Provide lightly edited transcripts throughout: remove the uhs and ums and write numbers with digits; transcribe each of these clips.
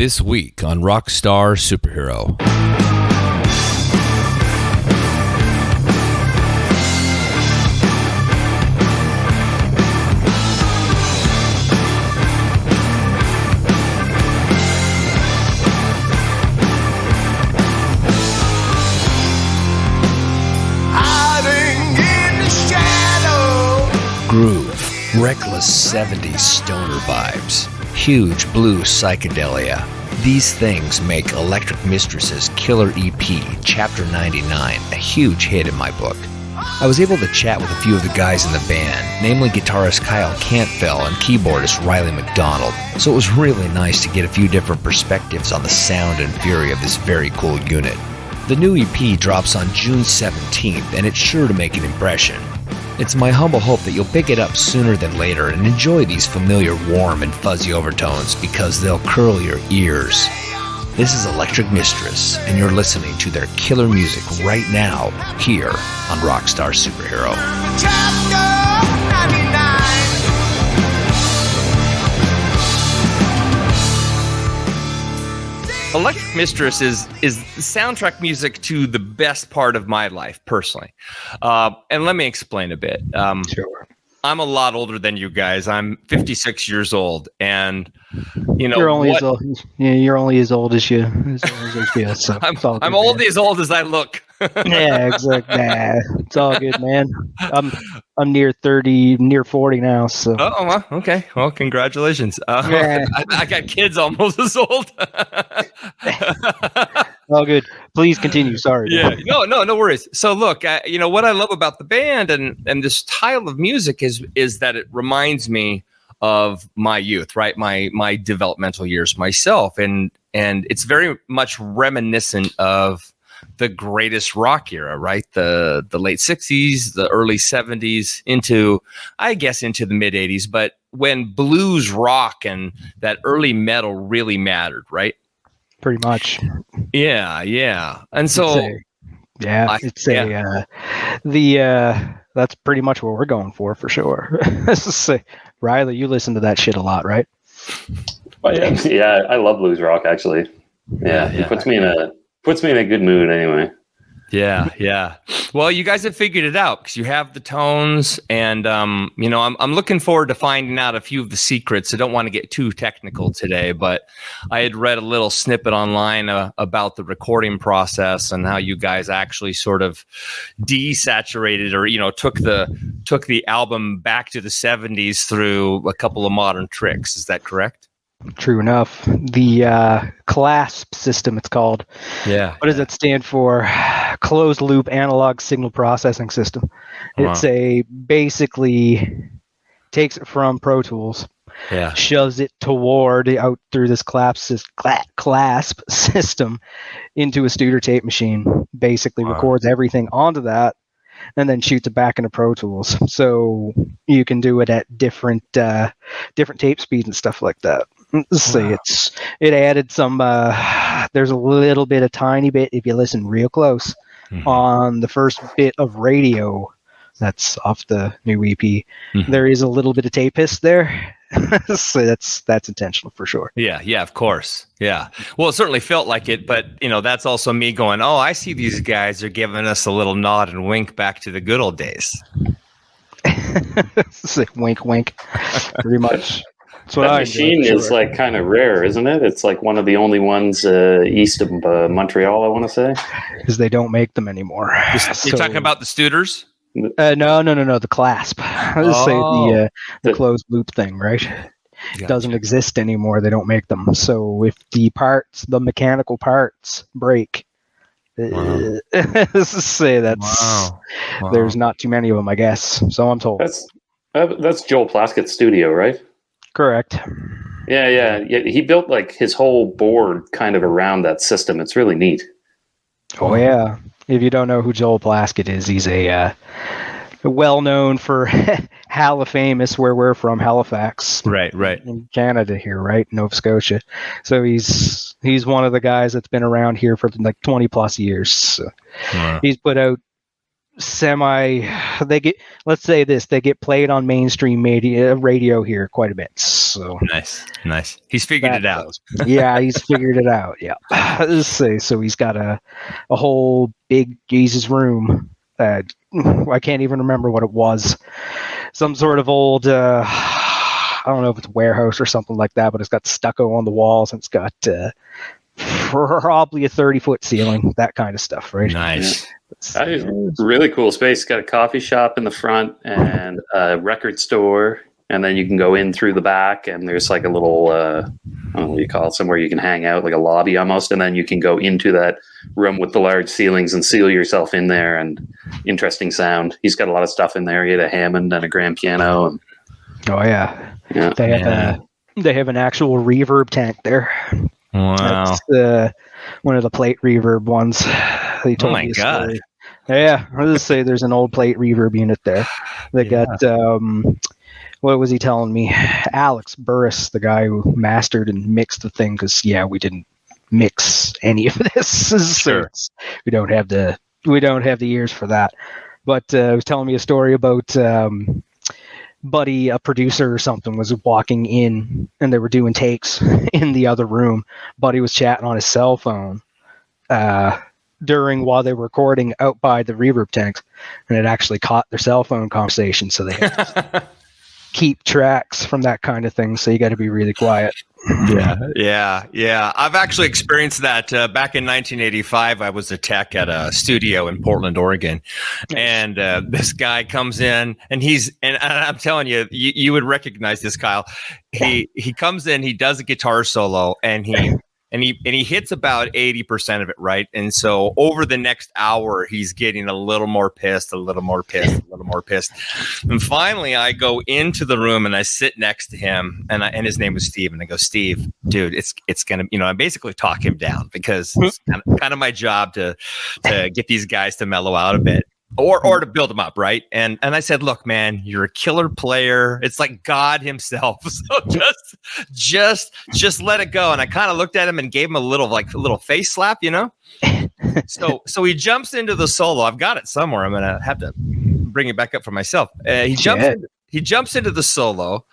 This week on Rockstar Superhero. Groove, reckless 70s stoner vibes, huge blue psychedelia. These things make Elektric Mistress's killer EP, Chapter 99, a huge hit in my book. I was able to chat with a few of the guys in the band, namely guitarist Kyle Cantfell and keyboardist Riley MacDonald, so it was really nice to get a few different perspectives on the sound and fury of this very cool unit. The new EP drops on June 17th, and it's sure to make an impression. It's my humble hope that you'll pick it up sooner than later and enjoy these familiar warm and fuzzy overtones because they'll curl your ears. This is Elektric Mistress, and you're listening to their killer music right now here on Rockstar Superhero. Elektric Mistress is soundtrack music to the best part of my life, personally. And let me explain a bit. Sure. I'm a lot older than you guys. I'm 56 years old, and you're only as old. Yeah, you're only as old as you. So I'm only as old as I look. Yeah, exactly. Nah, it's all good, man. I'm near 30, near 40 now. So. Oh, well, okay. Well, congratulations. I got kids almost as old. All good. Please continue. Sorry. Yeah. No worries. So look, what I love about the band and this style of music is that it reminds me of my youth, right? My developmental years myself, and it's very much reminiscent of the greatest rock era, right? The late 60s, the early 70s, into the mid 80s, but when blues rock and that early metal really mattered, right? Pretty much. Yeah. And so that's pretty much what we're going for sure. Riley, you listen to that shit a lot, right? Oh, yeah, I love blues rock actually. Yeah. It puts me in a good mood anyway. Yeah. Well, you guys have figured it out because you have the tones, and I'm looking forward to finding out a few of the secrets. I don't want to get too technical today, but I had read a little snippet online about the recording process and how you guys actually sort of desaturated or took the album back to the 70s through a couple of modern tricks. Is that correct? True enough. The CLASP system, it's called. Yeah. What does it stand for? Closed loop analog signal processing system. Wow. It's basically takes it from Pro Tools, shoves it out through this CLASP system into a Studer tape machine, basically records everything onto that, and then shoots it back into Pro Tools. So you can do it at different tape speeds and stuff like that. So it added some, there's a tiny bit, if you listen real close, on the first bit of radio that's off the new EP. There is a little bit of tape hiss there. So that's intentional for sure. Yeah, of course. Yeah. Well, it certainly felt like it, but that's also me going, oh, I see these guys are giving us a little nod and wink back to the good old days. It's like wink, wink, pretty much. That machine is like kind of rare, isn't it? It's like one of the only ones east of Montreal, I want to say. Because they don't make them anymore. You're talking about the Studers? No, the CLASP. The closed loop thing, right? Gotcha. Doesn't exist anymore. They don't make them. So if the mechanical parts break, there's not too many of them, I guess. So I'm told. That's Joel Plaskett's studio, right? Correct. Yeah. He built like his whole board kind of around that system. It's really neat. Oh yeah. If you don't know who Joel Plaskett is, he's a well known for Halifax, where we're from, Halifax, right, in Canada here, right, Nova Scotia. So he's one of the guys that's been around here for like 20 plus years. So he's put out they get, let's say this, they get played on mainstream radio here quite a bit. So nice. He's figured it out. Yeah, he's figured it out. Yeah. Let's say, so he's got a whole big Jesus room. I can't even remember what it was. Some sort of old, I don't know if it's a warehouse or something like that, but it's got stucco on the walls and it's got probably a 30-foot ceiling, that kind of stuff, right? Nice. That is really cool space. It's got a coffee shop in the front and a record store, and then you can go in through the back, and there's like a little, I don't know what you call it, somewhere you can hang out, like a lobby almost, and then you can go into that room with the large ceilings and seal yourself in there, and interesting sound. He's got a lot of stuff in there. He had a Hammond and a grand piano. And, oh, yeah. They have an actual reverb tank there. Wow. That's one of the plate reverb ones. They told my God. Story. Yeah, I'll just say there's an old plate reverb unit there. They got, what was he telling me? Alex Burris, the guy who mastered and mixed the thing, because, we didn't mix any of this. Sure. We don't have the ears for that. But he was telling me a story about Buddy, a producer or something, was walking in and they were doing takes in the other room. Buddy was chatting on his cell phone while they were recording out by the reverb tanks, and it actually caught their cell phone conversation, so they had to keep tracks from that kind of thing, so you got to be really quiet. Yeah. I've actually experienced that back in 1985. I was a tech at a studio in Portland, Oregon, and this guy comes in, and I'm telling you, you would recognize this, Kyle. He comes in, he does a guitar solo, and he hits about 80% of it, right? And so over the next hour, he's getting a little more pissed. And finally, I go into the room and I sit next to him, and his name was Steve. And I go, Steve, dude, it's gonna, I basically talk him down, because it's kind of my job to get these guys to mellow out a bit. Or to build them up, right? And I said, look, man, you're a killer player. It's like God himself. So just let it go. And I kind of looked at him and gave him a little face slap, So he jumps into the solo. I've got it somewhere. I'm gonna have to bring it back up for myself. He jumps into the solo,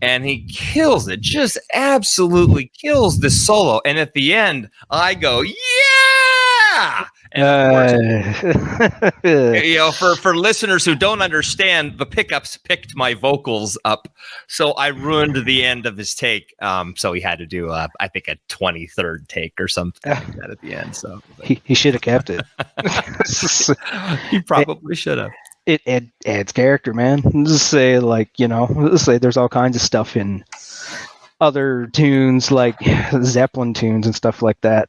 and he kills it. Just absolutely kills this solo. And at the end, I go, yeah. And for listeners who don't understand, the pickups picked my vocals up, so I ruined the end of his take. So he had to do, I think, a 23rd take or something like that at the end. So he should have kept it. He probably should have. It adds character, man. Just say there's all kinds of stuff in other tunes, like Zeppelin tunes and stuff like that.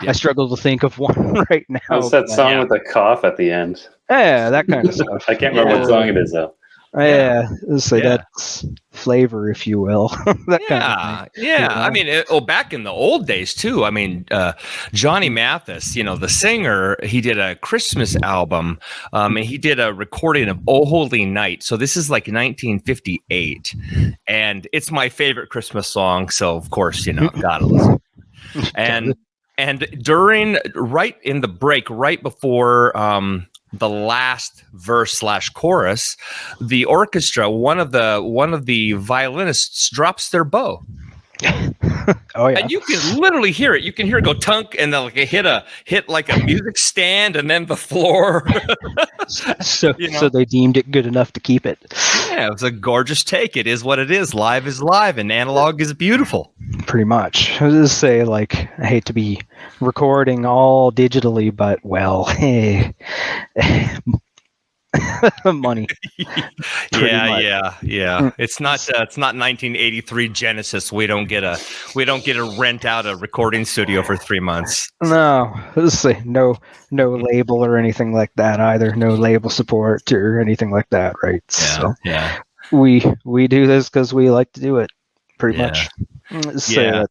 Yeah. I struggle to think of one right now. What's that song with the cough at the end? Yeah, that kind of stuff. I can't remember what song it is, though. That's flavor, if you will. That kind of thing. Yeah. I mean, back in the old days too. I mean, Johnny Mathis, the singer, he did a Christmas album, and he did a recording of "Oh Holy Night." So this is like 1958, and it's my favorite Christmas song. So of course, I've got to listen. And right in the break, right before the last verse / chorus, the orchestra, one of the violinists drops their bow. Oh yeah, and you can literally hear it. You can hear it go tunk, and then hit like a music stand, and then the floor. So they deemed it good enough to keep it. Yeah, it was a gorgeous take. It is what it is. Live is live, and analog is beautiful. Pretty much. I was just say, I hate to be recording all digitally, but hey. Money. Yeah. It's not 1983 Genesis. We don't get to rent out a recording studio for 3 months. No, let's say no label or anything like that either. No label support or anything like that, right? Yeah. We do this because we like to do it, pretty much. So,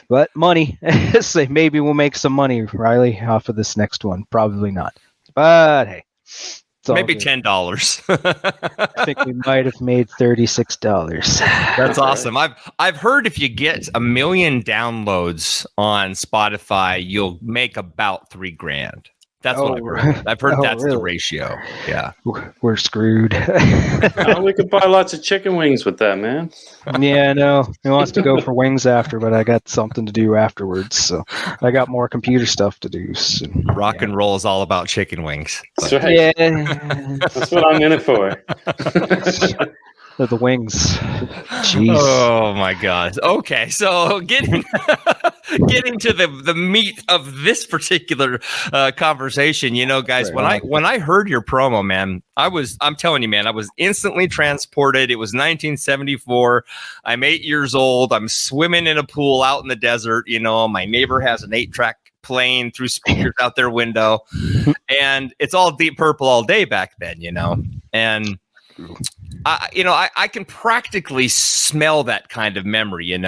but money. Say maybe we'll make some money, Riley, off of this next one. Probably not. But hey, maybe $10. I think we might have made $36. That's awesome. I've heard if you get 1 million downloads on Spotify, you'll make about $3,000. That's what I've heard. I've heard that's really? the ratio. Yeah. We're screwed. We could buy lots of chicken wings with that, man. Yeah, no. He wants to go for wings after, but I got something to do afterwards. So I got more computer stuff to do. So, Rock and roll is all about chicken wings. That's right. Yeah. That's what I'm in it for. The wings. Jeez. Oh my God. Okay, so getting to the meat of this particular conversation, guys, when I heard your promo, man, I'm telling you, man, I was instantly transported. It was 1974. I'm 8 years old. I'm swimming in a pool out in the desert. My neighbor has an 8-track playing through speakers out their window, and it's all Deep Purple all day back then, and I can practically smell that kind of memory, and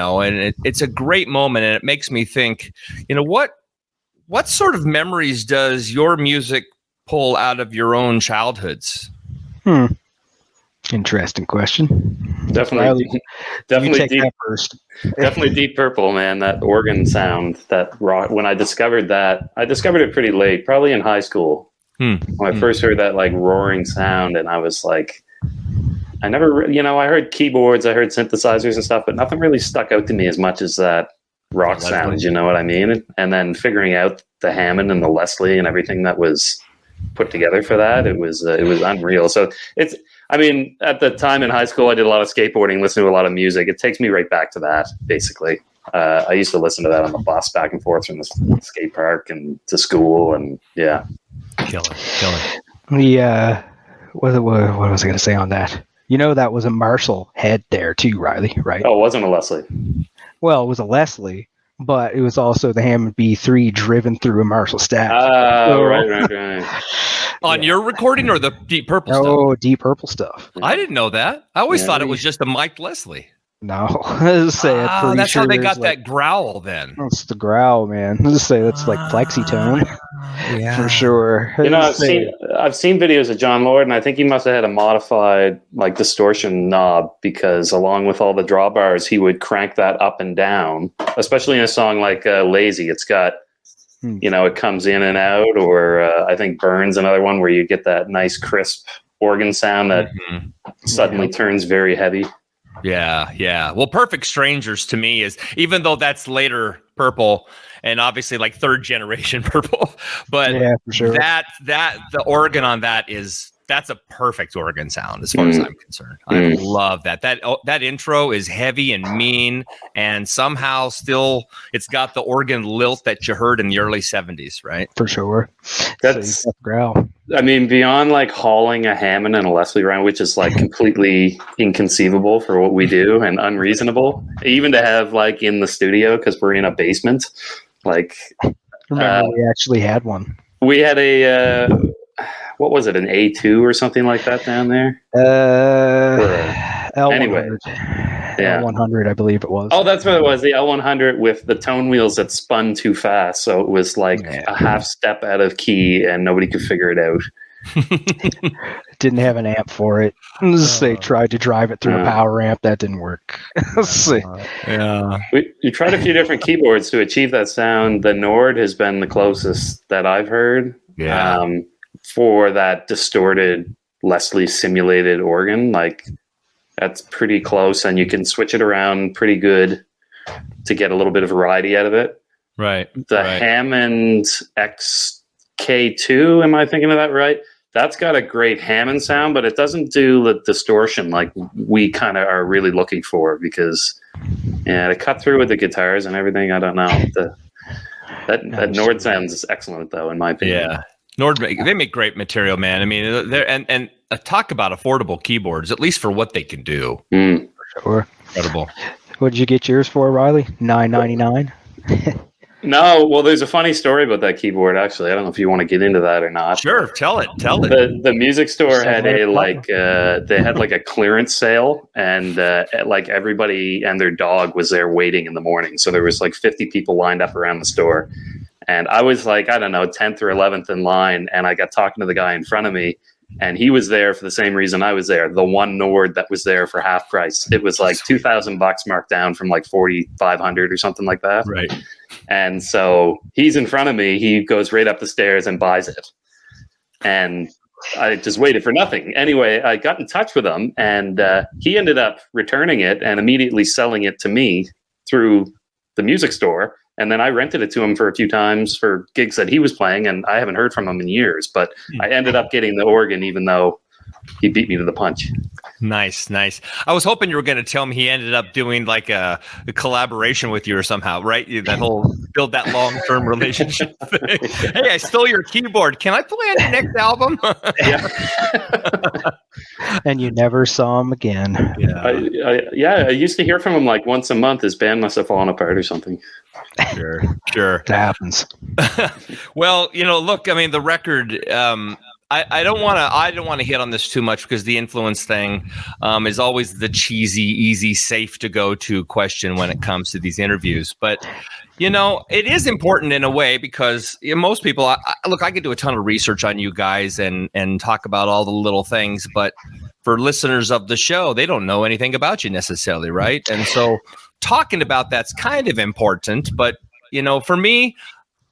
it's a great moment, and it makes me think, what sort of memories does your music pull out of your own childhoods? Interesting question. Definitely take deep. That first. Definitely Deep Purple, man. That organ sound, that rock. When I discovered it pretty late, probably in high school. When I first heard that like roaring sound, and I was like, I never, I heard keyboards, I heard synthesizers and stuff, but nothing really stuck out to me as much as that rock sound. You know what I mean? And then figuring out the Hammond and the Leslie and everything that was put together for that, it was unreal. So at the time in high school, I did a lot of skateboarding, listening to a lot of music. It takes me right back to that, basically. I used to listen to that on the bus back and forth from the skate park and to school, and yeah. Killer. What was I going to say on that? That was a Marshall head there too, Riley, right? Oh, it wasn't a Leslie. Well, it was a Leslie, but it was also the Hammond B3 driven through a Marshall stack. Right. On your recording or the Deep Purple stuff? Oh, Deep Purple stuff. I didn't know that. I always thought it was just a Mike Leslie. No, let's say that's how they got that growl. Then that's the growl, man. Let's say that's like Plexitone, for sure. I've seen videos of John Lord, and I think he must have had a modified like distortion knob, because along with all the drawbars, he would crank that up and down. Especially in a song like "Lazy," it's got it comes in and out, or I think "Burns," another one where you get that nice crisp organ sound that suddenly turns very heavy. Yeah. Well, Perfect Strangers to me is, even though that's later Purple and obviously like third generation Purple, but for sure. that the organ on that's a perfect organ sound as far as I'm concerned. I love that. That intro is heavy and mean, and somehow still it's got the organ lilt that you heard in the early 70s, right? For sure. That's growl. I mean, beyond like hauling a Hammond and a Leslie around, which is like completely inconceivable for what we do and unreasonable, even to have like in the studio, because we're in a basement. Like, remember we actually had one. We had a what was it, an A2 or something like that down there? L100. Anyway, L100, I believe it was. Oh, that's what it was. The L100 with the tone wheels that spun too fast, so it was like a half step out of key, and nobody could figure it out. Didn't have an amp for it. They tried to drive it through a power amp. That didn't work. We tried a few different keyboards to achieve that sound. The Nord has been the closest that I've heard. For that distorted Leslie simulated organ. Like, that's pretty close, and you can switch it around pretty good to get a little bit of variety out of it. Right. The Hammond XK2, am I thinking of that right? That's got a great Hammond sound, but it doesn't do the distortion like we kind of are really looking for, because to cut through with the guitars and everything, I don't know. That Nord sounds excellent, though, in my opinion. Yeah. Nord, they make great material, man. I mean, they're and talk about affordable keyboards, at least for what they can do. For sure. Incredible. What did you get yours for, Riley? $9.99. No, well, there's a funny story about that keyboard. Actually, I don't know if you want to get into that or not. Sure, tell it. The music store had they had like a clearance sale, and like everybody and their dog was there waiting in the morning. So there was like 50 people lined up around the store. And I was like, I don't know, 10th or 11th in line. And I got talking to the guy in front of me, and he was there for the same reason I was there. The one Nord that was there for half price. It was like $2,000 marked down from like $4,500 or something like that. Right. And so he's in front of me. He goes right up the stairs and buys it. And I just waited for nothing. Anyway, I got in touch with him, and he ended up returning it and immediately selling it to me through the music store. And then I rented it to him for a few times for gigs that he was playing, and I haven't heard from him in years. But I ended up getting the organ, even though he beat me to the punch. Nice. I was hoping you were going to tell me he ended up doing like a collaboration with you or somehow, right? That whole build that long-term relationship thing. Hey, I stole your keyboard. Can I play on your next album? Yeah. And you never saw him again. Yeah. I used to hear from him like once a month. His band must have fallen apart or something. Sure. That happens. Well, look, I mean, the record, I don't want to hit on this too much because the influence thing is always the cheesy, easy, safe to go to question when it comes to these interviews. But it is important in a way because most people, I could do a ton of research on you guys and talk about all the little things, but for listeners of the show, they don't know anything about you necessarily, right? And so talking about that's kind of important. But for me,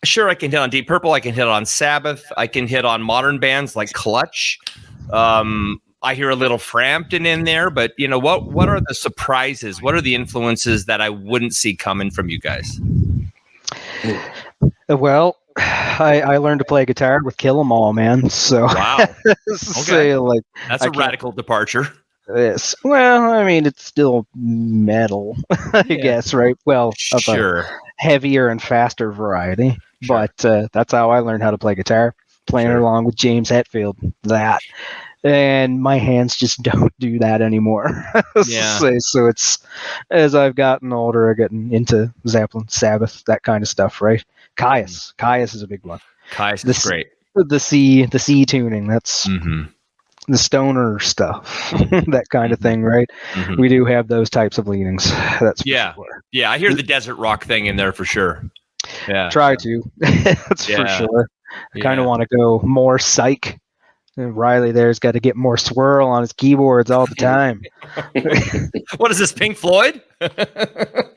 sure, I can hit on Deep Purple. I can hit on Sabbath. I can hit on modern bands like Clutch. I hear a little Frampton in there, but what are the surprises? What are the influences that I wouldn't see coming from you guys? Well, I learned to play guitar with Kill 'Em All, man. So wow, okay, that's a radical departure. Yes. Well, I mean, it's still metal, I guess, right? Well, sure. Heavier and faster variety. Sure. But that's how I learned how to play guitar, playing along with James Hetfield. And my hands just don't do that anymore. So it's, as I've gotten older, I getting into Zeppelin, Sabbath, that kind of stuff, right? Caius is a big one. Caius is great. The C tuning, that's the stoner stuff, that kind of thing, right? We do have those types of leanings. That's for sure. Yeah, I hear the desert rock thing in there for sure. Yeah, try to. That's for sure. I kind of want to go more psych. And Riley there's got to get more swirl on his keyboards all the time. What is this, Pink Floyd?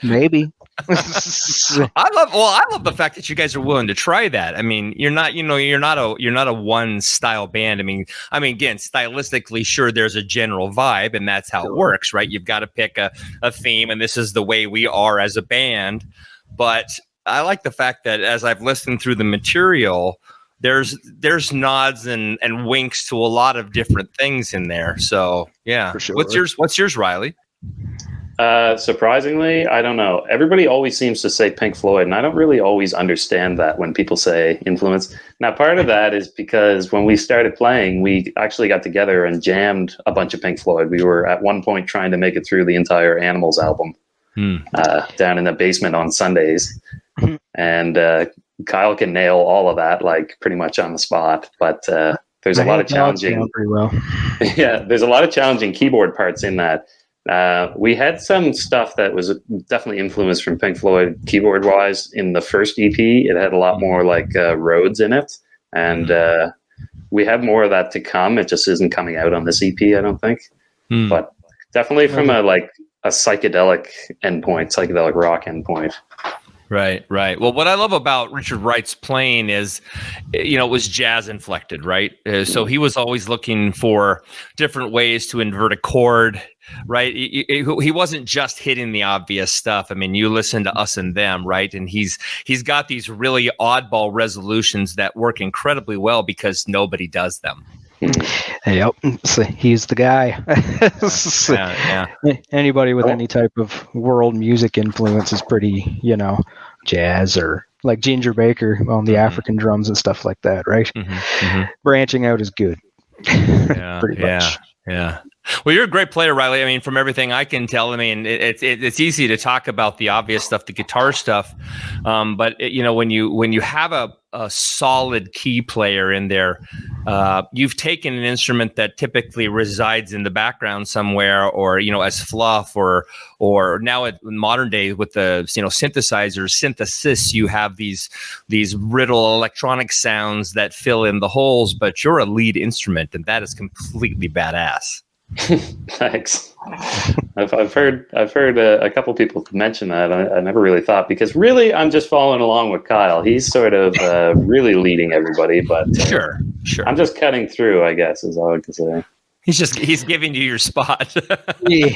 Maybe. I love the fact that you guys are willing to try that. I mean, you're not a one style band. I mean, again, stylistically, sure, there's a general vibe, and that's how it works, right? You've got to pick a theme, and this is the way we are as a band. But I like the fact that as I've listened through the material, there's nods and winks to a lot of different things in there. So yeah, for sure. What's yours, Riley? Surprisingly, I don't know. Everybody always seems to say Pink Floyd, and I don't really always understand that when people say influence. Now, part of that is because when we started playing, we actually got together and jammed a bunch of Pink Floyd. We were at one point trying to make it through the entire Animals album down in the basement on Sundays. And Kyle can nail all of that, like pretty much on the spot. But there's a lot of challenging. There's a lot of challenging keyboard parts in that. We had some stuff that was definitely influenced from Pink Floyd keyboard wise in the first EP. It had a lot more like Rhodes in it, and we have more of that to come. It just isn't coming out on this EP, I don't think. But definitely from a psychedelic rock endpoint. Right. Well, what I love about Richard Wright's playing is, it was jazz inflected, right? So he was always looking for different ways to invert a chord, right? He wasn't just hitting the obvious stuff. I mean, you listen to Us and Them, right? And he's got these really oddball resolutions that work incredibly well because nobody does them. Yep, so he's the guy. Anybody with any type of world music influence is pretty, jazz, or like Ginger Baker on the African drums and stuff like that, right? Branching out is good. Pretty much. Yeah. Well, you're a great player, Riley. I mean, from everything I can tell, I mean, it's easy to talk about the obvious stuff, the guitar stuff, but when you have a solid key player in there, you've taken an instrument that typically resides in the background somewhere, or as fluff, or now in modern day with the synthesizers, synthesis, you have these brittle electronic sounds that fill in the holes, but you're a lead instrument, and that is completely badass. Thanks. I've heard a couple people mention that. I never really thought, because really I'm just following along with Kyle. He's sort of really leading everybody, but sure. I'm just cutting through, I guess, is all I can say. He's giving you your spot. Yeah.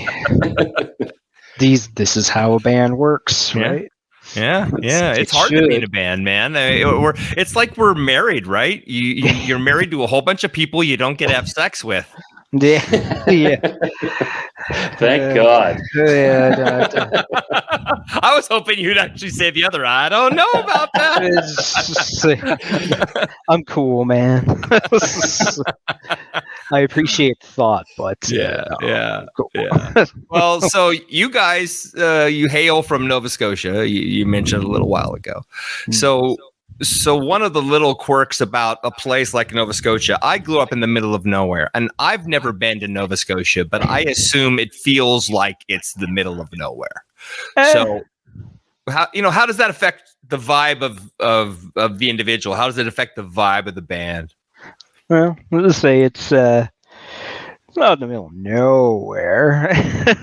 This is how a band works, right? Yeah. It's hard to be in a band, man. It's like we're married, right? You're married to a whole bunch of people you don't get to have sex with. Yeah. Thank God. I was hoping you'd actually say the other. I don't know about that. I'm cool, man. I appreciate the thought, but cool. Well, so you guys, you hail from Nova Scotia. You mentioned a little while ago. So one of the little quirks about a place like Nova Scotia, I grew up in the middle of nowhere, and I've never been to Nova Scotia, but I assume it feels like it's the middle of nowhere. So how does that affect the vibe of the individual? How does it affect the vibe of the band? Well, let's just say it's not in the middle of nowhere.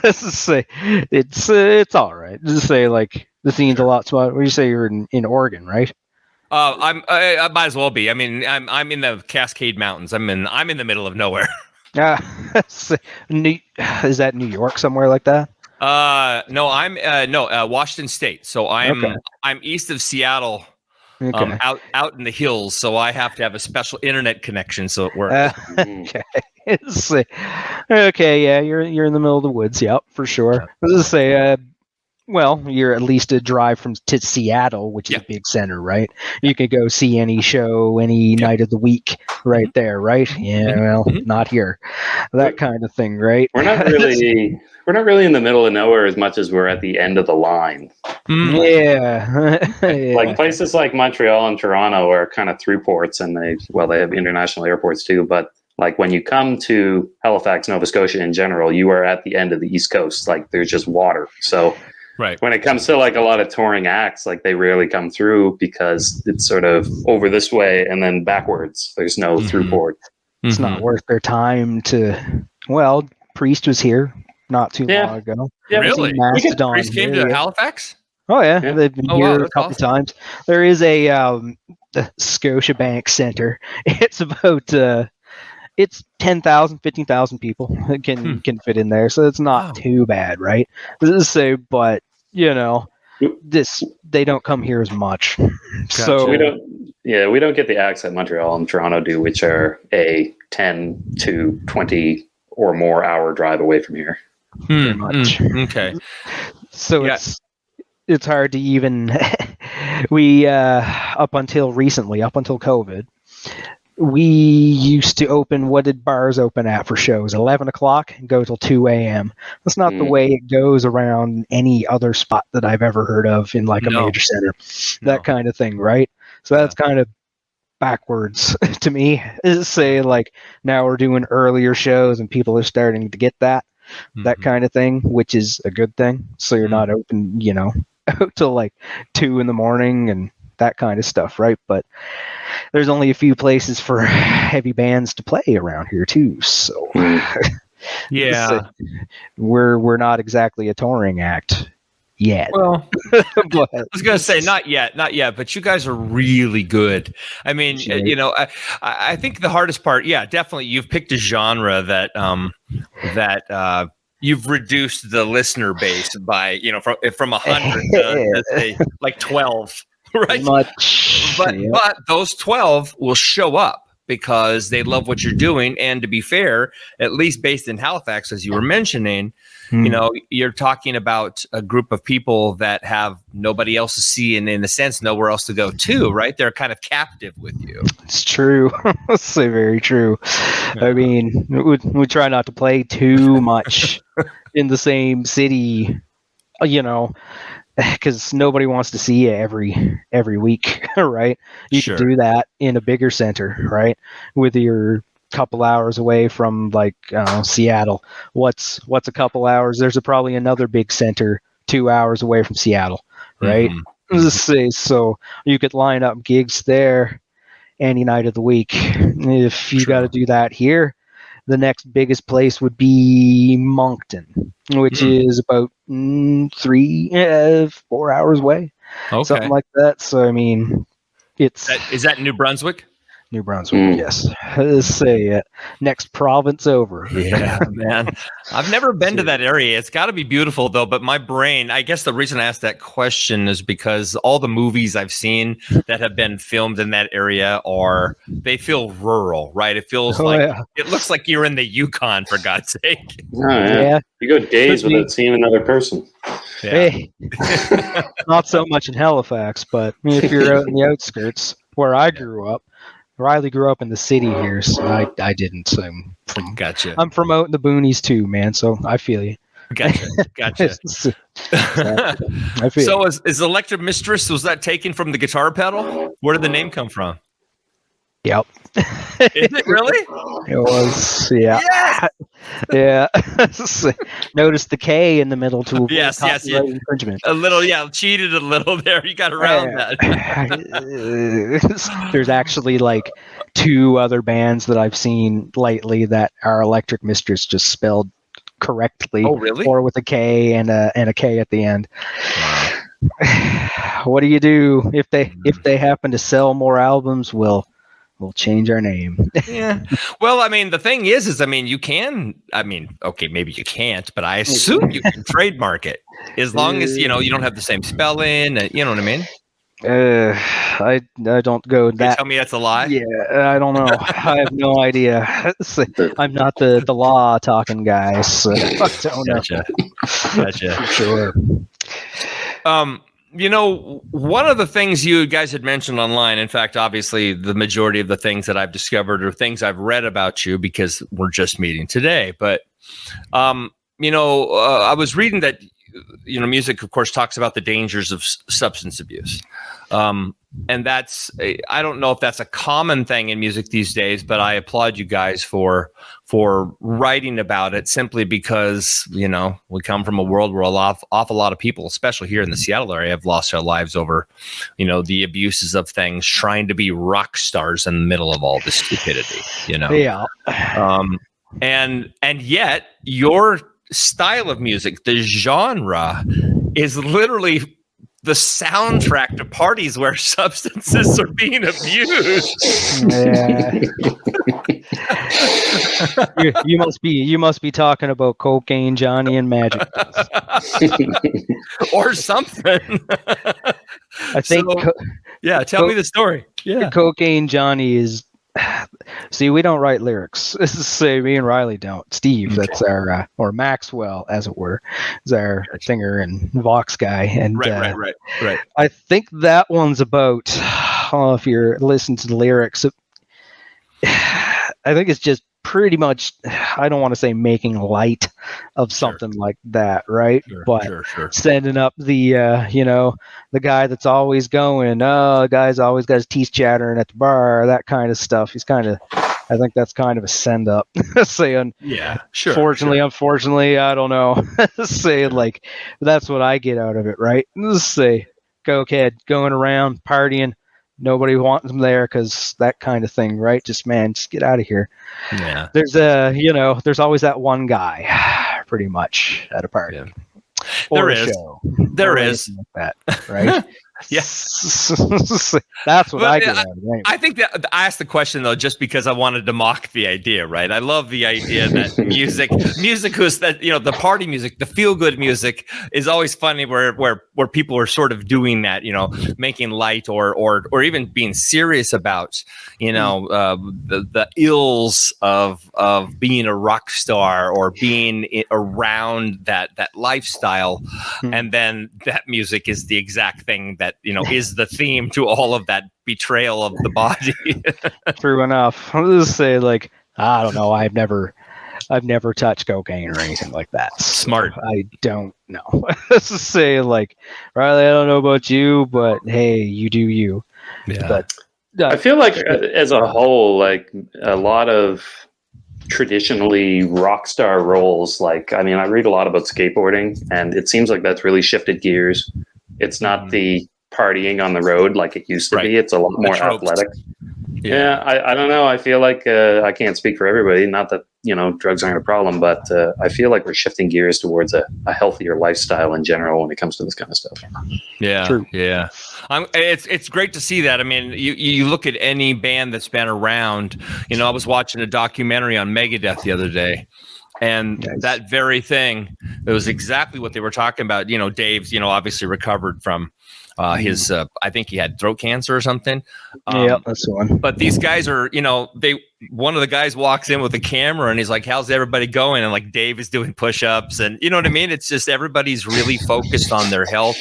Let's just say it's all right. Just say like the scene's a lot smaller. What do you say? You're in Oregon, right? I might as well be. I mean, I'm in the Cascade Mountains. I'm in the middle of nowhere. Is that New York, somewhere like that? No, I'm Washington State. So I'm east of Seattle, out in the hills. So I have to have a special internet connection so it works. Okay, yeah, you're in the middle of the woods. Yep, for sure. Let's just say, well, you're at least a drive to Seattle, which is a big center, right? You could go see any show any night of the week right there, right? Yeah, well, not here. That kind of thing, right? We're not really in the middle of nowhere as much as we're at the end of the line. Yeah. Like places like Montreal and Toronto are kind of through ports, and they have international airports too, but like when you come to Halifax, Nova Scotia in general, you are at the end of the East Coast. Like there's just water. So when it comes to like a lot of touring acts, like they rarely come through because it's sort of over this way and then backwards. There's no through port. It's not worth their time to. Well, Priest was here not too long ago. Yeah, really? Mastodon Priest came to Halifax? Oh yeah, they've been here a couple times. There is a Scotiabank Center. It's about it's 10,000, 15,000 people can fit in there, so it's not too bad, right? But they don't come here as much. Gotcha. So we don't get the acts that Montreal and Toronto do, which are a 10 to 20 or more hour drive away from here. Pretty much. Okay. So it's hard to even we up until COVID, we used to open, what did bars open at for shows? 11 o'clock and go till 2 a.m. That's not the way it goes around any other spot that I've ever heard of in like a major center. That kind of thing, right? So that's kind of backwards to me. Is say like now we're doing earlier shows and people are starting to get that kind of thing, which is a good thing. So you're not open, out till like 2 a.m. and that kind of stuff, right? But there's only a few places for heavy bands to play around here too, so we're not exactly a touring act yet. Well, I was gonna say not yet, but you guys are really good. I mean, I think the hardest part, definitely, you've picked a genre that you've reduced the listener base by from 100 to let's say like 12. Right. But those 12 will show up because they love what you're doing. And to be fair, at least based in Halifax, as you were mentioning, you're talking about a group of people that have nobody else to see and in a sense, nowhere else to go to, right? They're kind of captive with you. It's true. That's so very true. Yeah. I mean, we try not to play too much in the same city, because nobody wants to see you every week, right? You can do that in a bigger center, right? With your couple hours away from like Seattle. What's a couple hours? There's probably another big center 2 hours away from Seattle, right? So you could line up gigs there any night of the week. If you got to do that here, the next biggest place would be Moncton, which is about 4 hours away, something like that. So I mean, is that New Brunswick? New Brunswick, yes. Let's say next province over. Yeah, man. I've never been to that area. It's got to be beautiful, though. But my brain, I guess the reason I asked that question is because all the movies I've seen that have been filmed in that area they feel rural, right? It feels it looks like you're in the Yukon, for God's sake. Oh, yeah. You go days without seeing another person. Yeah. Hey, not so much in Halifax, but if you're out in the outskirts where I grew up, Riley grew up in the city here, so I didn't. So Gotcha. I'm from out in the boonies too, man. So I feel you. Gotcha. I feel so is Elektric Mistress, was that taken from the guitar pedal? Where did the name come from? Yep. Is it really? It was, yeah. Yes! Yeah. Notice the K in the middle to yes. infringement. A little, cheated a little there. You got around that. There's actually like 2 other bands that I've seen lately that are Elektric Mistress just spelled correctly. Oh, really? Or with a K and a K at the end. What do you do if they happen to sell more albums? We'll change our name. Yeah. Well, I mean, the thing is you can, okay, maybe you can't, but I assume you can trademark it as long as, you don't have the same spelling, you know what I mean? I don't go that. You tell me that's a lie? Yeah, I don't know. I have no idea. I'm not the law talking guy, so I don't know. Gotcha. Sure. One of the things you guys had mentioned online, in fact, obviously the majority of the things that I've discovered are things I've read about you because we're just meeting today. But, I was reading that, music, of course, talks about the dangers of substance abuse. And I don't know if that's a common thing in music these days, but I applaud you guys for writing about it simply because, we come from a world where an awful lot of people, especially here in the Seattle area, have lost their lives over, the abuses of things, trying to be rock stars in the middle of all this stupidity, Yeah. And yet your style of music, the genre, is literally the soundtrack to parties where substances are being abused. Yeah. you must be talking about Cocaine Johnny and Magic or something. I think. Tell me the story. Yeah, Cocaine Johnny is. See, we don't write lyrics. Say me and Riley don't. Steve, that's our or Maxwell, as it were, is our singer and Vox guy. And right. I think that one's about. If you're listening to the lyrics, I think it's just pretty much. I don't want to say making light of something like that, right? Sure, sending up the the guy that's always going, the guy's always got his teeth chattering at the bar, that kind of stuff. He's kind of, I think that's kind of a send up. Saying, unfortunately, I don't know. Saying like, that's what I get out of it, right? Let's say, cokehead going around partying. Nobody wants them there because that kind of thing, right? Just get out of here. Yeah. There's there's always that one guy, pretty much at a party. Yeah. There is like that, right? Yes. That's what I get out of it. Anyway. I think that I asked the question though just because I wanted to mock the idea, right? I love the idea that music was that the party music, the feel good music is always funny where people are sort of doing that, making light or even being serious about the ills of being a rock star or being around that lifestyle, and then that music is the exact thing that is the theme to all of that betrayal of the body. True enough. I'll just say, like, I don't know. I've never touched cocaine or anything like that. Smart. So I don't know. Let's just say, like, Riley, I don't know about you, but hey, you do you. Yeah. But I feel like as a whole, like a lot of traditionally rock star roles, like, I mean, I read a lot about skateboarding and it seems like that's really shifted gears. It's not the partying on the road like it used to be. It's a lot more athletic. Yeah, I don't know. I feel like I can't speak for everybody. Not that, drugs aren't a problem, but I feel like we're shifting gears towards a healthier lifestyle in general when it comes to this kind of stuff. Yeah, true. Yeah. It's great to see that. I mean, you look at any band that's been around. I was watching a documentary on Megadeth the other day. And that very thing, it was exactly what they were talking about. Dave's, obviously recovered from his, I think he had throat cancer or something. Yeah, that's the one. But these guys are, one of the guys walks in with a camera and he's like, how's everybody going? And like Dave is doing push-ups and you know what I mean? It's just everybody's really focused on their health.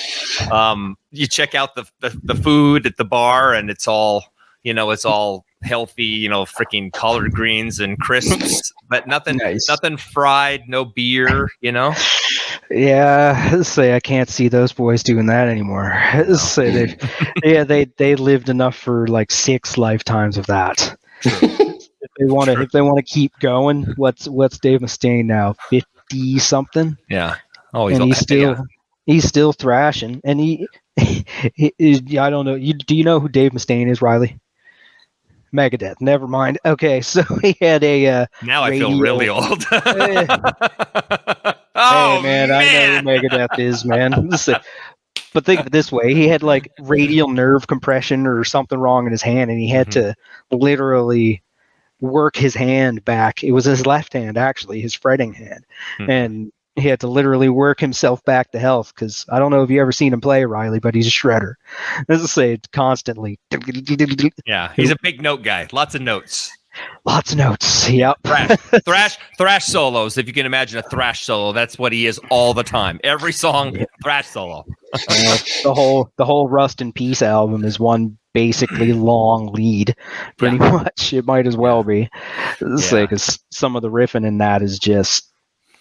You check out the food at the bar and it's all, it's all healthy, freaking collard greens and crisps, but nothing fried, no beer, Yeah, I can't see those boys doing that anymore. They lived enough for like 6 lifetimes of that. If they want to keep going, what's Dave Mustaine now? 50 something? Yeah. Oh, he's still thrashing, and he I don't know. Do you know who Dave Mustaine is, Riley? Megadeth. Never mind. Okay, so he had a now I feel really old. Hey, man, I know who Megadeth is, man. But think of it this way: he had like radial nerve compression or something wrong in his hand, and he had to literally work his hand back. It was his left hand, actually, his fretting hand, and he had to literally work himself back to health. Because I don't know if you ever seen him play, Riley, but he's a shredder. As I say, constantly. Yeah, he's a big note guy. Lots of notes. Lots of notes. Yep. Thrash solos. If you can imagine a thrash solo, that's what he is all the time. Every song, thrash solo. The whole Rust in Peace album is one basically long lead, pretty much. It might as well be. Because some of the riffing in that is just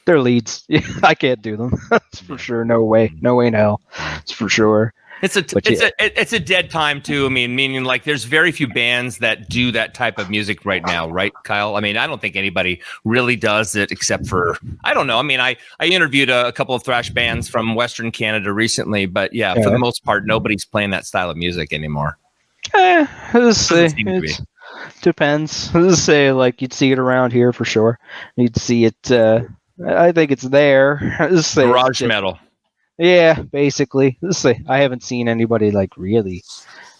their leads. I can't do them. That's for sure. No way in hell. It's for sure. It's a dead time too. I mean, meaning like there's very few bands that do that type of music right now, right, Kyle? I mean, I don't think anybody really does it except for, I don't know. I mean, I interviewed a couple of thrash bands from Western Canada recently, but for the most part, nobody's playing that style of music anymore. It depends. Like you'd see it around here for sure. You'd see it. I think it's there. Garage metal. Yeah, basically. I haven't seen anybody like really,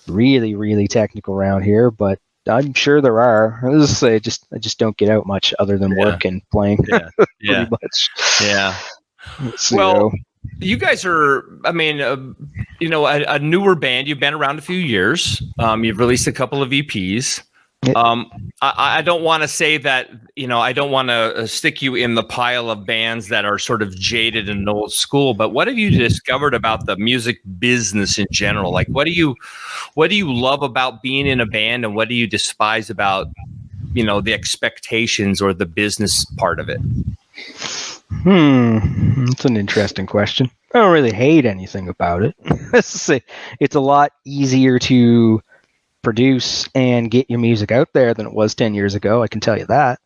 really, really technical around here, but I'm sure there are. I just don't get out much other than work and playing. Yeah. Pretty much. Yeah. Well, you guys are, I mean, a newer band. You've been around a few years. You've released a couple of EPs. I don't want to say that, I don't want to stick you in the pile of bands that are sort of jaded and old school, but what have you discovered about the music business in general? Like, what do you love about being in a band, and what do you despise about, the expectations or the business part of it? That's an interesting question. I don't really hate anything about it. It's a lot easier to produce and get your music out there than it was 10 years ago. I can tell you that.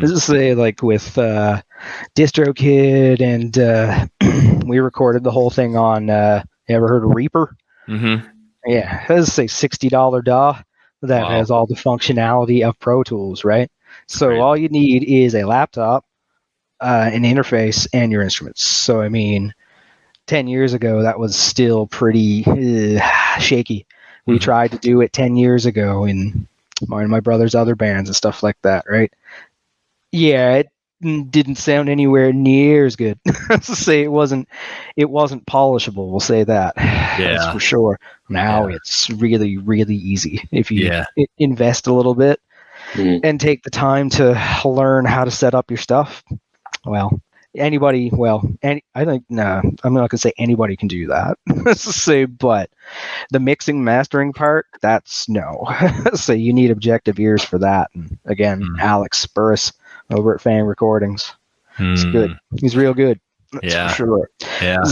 This is like with DistroKid, and we recorded the whole thing on, you ever heard of Reaper? Yeah, that's a $60 DAW that has all the functionality of Pro Tools, right? So all you need is a laptop, an interface, and your instruments. So I mean, 10 years ago, that was still pretty shaky. We tried to do it 10 years ago in my brother's other bands and stuff like that, right? Yeah, it didn't sound anywhere near as good. It wasn't polishable. We'll say that. That's for sure. Now it's really, really easy if you invest a little bit and take the time to learn how to set up your stuff. Well, I think I'm not gonna say anybody can do that. But the mixing mastering part, that's no. So you need objective ears for that. And again, Alex Burris over at Fang Recordings, it's good. He's real good. That's for sure. Yeah.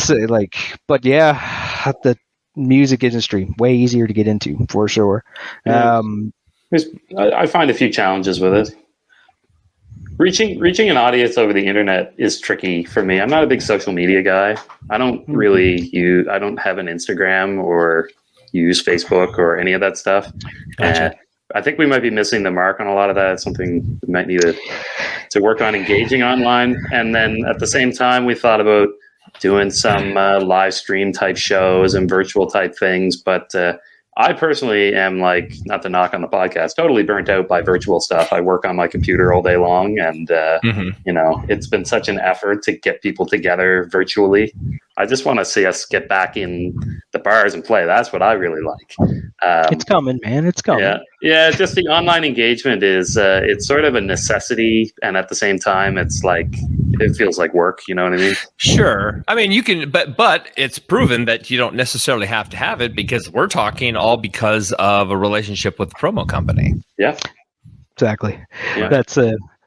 But the music industry way easier to get into for sure. I find a few challenges with it. Reaching an audience over the internet is tricky for me. I'm not a big social media guy. I don't have an Instagram or use Facebook or any of that stuff. Gotcha. I think we might be missing the mark on a lot of that. It's something we might need to work on engaging online. And then at the same time, we thought about doing some live stream type shows and virtual type things. But I personally am, like, not to knock on the podcast, totally burnt out by virtual stuff. I work on my computer all day long, and you know, it's been such an effort to get people together virtually. I just want to see us get back in the bars and play. That's what I really like. It's coming, man. It's coming. Yeah. Just the online engagement is it's sort of a necessity, and at the same time, it's like it feels like work. You know what I mean? Sure. I mean, you can, but it's proven that you don't necessarily have to have it, because we're talking all because of a relationship with the promo company. Yeah. Exactly. Yeah. That's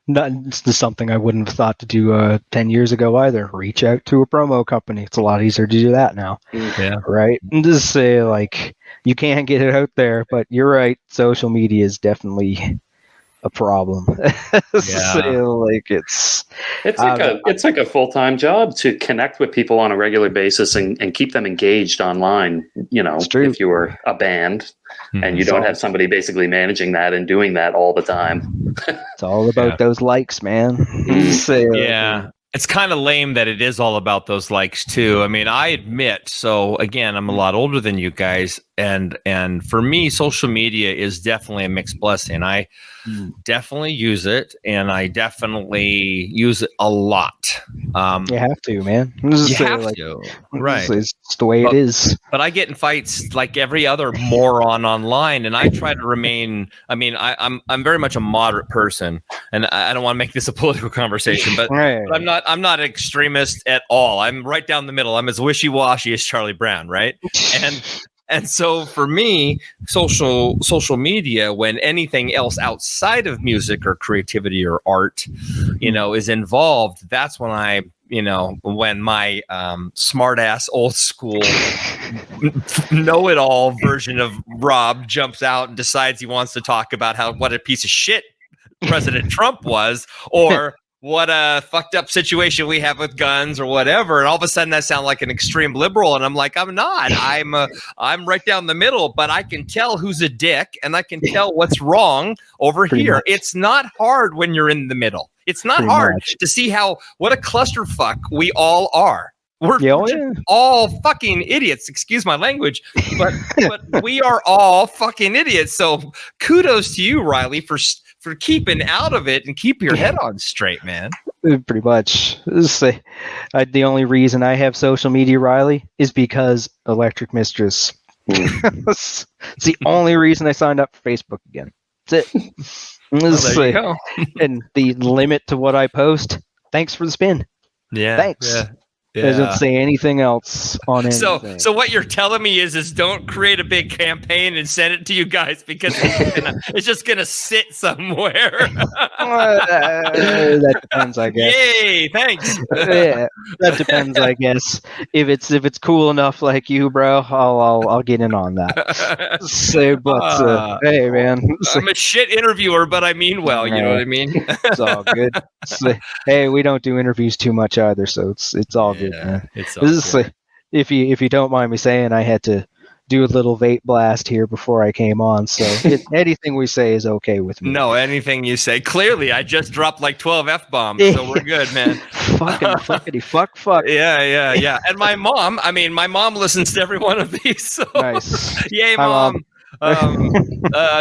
not something I wouldn't have thought to do 10 years ago either. Reach out to a promo company. It's a lot easier to do that now. Yeah. Right. And just say, like, you can't get it out there, but you're right. Social media is definitely a problem. So, like, it's like a full-time job to connect with people on a regular basis and keep them engaged online. You know, if you were a band and you don't have somebody basically managing that and doing that all the time. It's all about those likes, man. It's kind of lame that it is all about those likes too. I mean, I admit, so again, I'm a lot older than you guys, and for me, social media is definitely a mixed blessing. I definitely use it, and I definitely use it a lot. You have to, man. You have to, right? It's the way it is. But I get in fights like every other moron online, and I try to remain. I mean, I'm very much a moderate person, and I don't want to make this a political conversation, but, right. but I'm not an extremist at all. I'm right down the middle. I'm as wishy-washy as Charlie Brown, right? And so for me, social media, when anything else outside of music or creativity or art, you know, is involved, that's when when my smart ass old school know-it-all version of Rob jumps out and decides he wants to talk about what a piece of shit President Trump was, or what a fucked up situation we have with guns or whatever. And all of a sudden that sounds like an extreme liberal. And I'm like, I'm not. I'm right down the middle, but I can tell who's a dick and I can tell what's wrong over here. Much. It's not hard when you're in the middle. It's not hard to see what a clusterfuck we all are. We're all fucking idiots. Excuse my language, but we are all fucking idiots. So kudos to you, Riley, for keeping out of it and keep your head on straight, man. Pretty much. The only reason I have social media, Riley, is because Elektric Mistress. It's the only reason I signed up for Facebook again. That's it. There you go. And the limit to what I post, thanks for the spin. Yeah. Thanks. Yeah. Doesn't say anything else on anything. So what you're telling me is don't create a big campaign and send it to you guys, because it's just gonna sit somewhere. That depends, I guess. Yay! Thanks. Yeah, that depends, I guess. If it's cool enough, like you, bro, I'll get in on that. Hey, man, I'm a shit interviewer, but I mean well. You know what I mean? It's all good. Hey, we don't do interviews too much either, so it's all good. Yeah, it's all good. If you don't mind me saying, I had to do a little vape blast here before I came on, so anything we say is okay with me. No, anything you say. Clearly, I just dropped like 12 F-bombs, so we're good, man. Fuck. Yeah. And my mom listens to every one of these. So. Nice. Yay, Mom.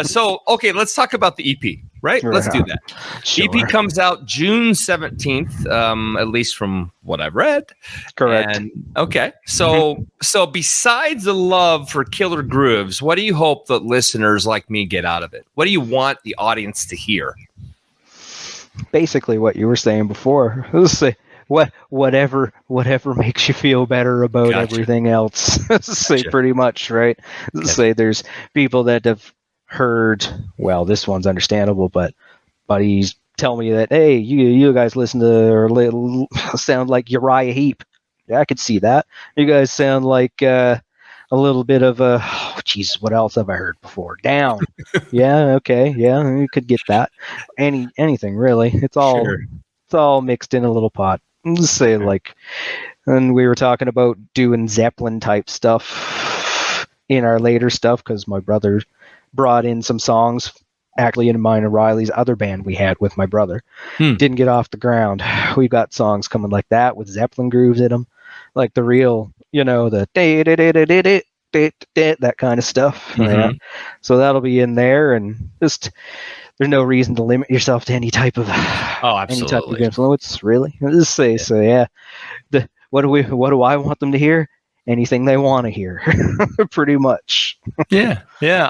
So, okay, let's talk about the EP. Right? Let's do that. Sure. EP comes out June 17th, at least from what I've read. Correct. Okay. So besides the love for killer grooves, what do you hope that listeners like me get out of it? What do you want the audience to hear? Basically what you were saying before. Whatever makes you feel better about everything else. Pretty much, right? Say there's people that have heard, well, this one's understandable, but buddies tell me that, hey, you guys listen to or sound like Uriah Heep. Yeah, I could see that. You guys sound like a little bit of a, Jesus, what else have I heard before? Down. Yeah, okay, yeah, you could get that. Anything really. It's all mixed in a little pot. Just say and we were talking about doing Zeppelin type stuff in our later stuff because my brother brought in some songs actually in mine and Riley's other band we had with my brother. Didn't get off the ground. We've got songs coming like that with Zeppelin grooves in them, like the real, the that kind of stuff. Yeah. So that'll be in there, and just there's no reason to limit yourself to any type of influence, really. Just say so. Yeah. What do I want them to hear? Anything they want to hear, pretty much. Yeah,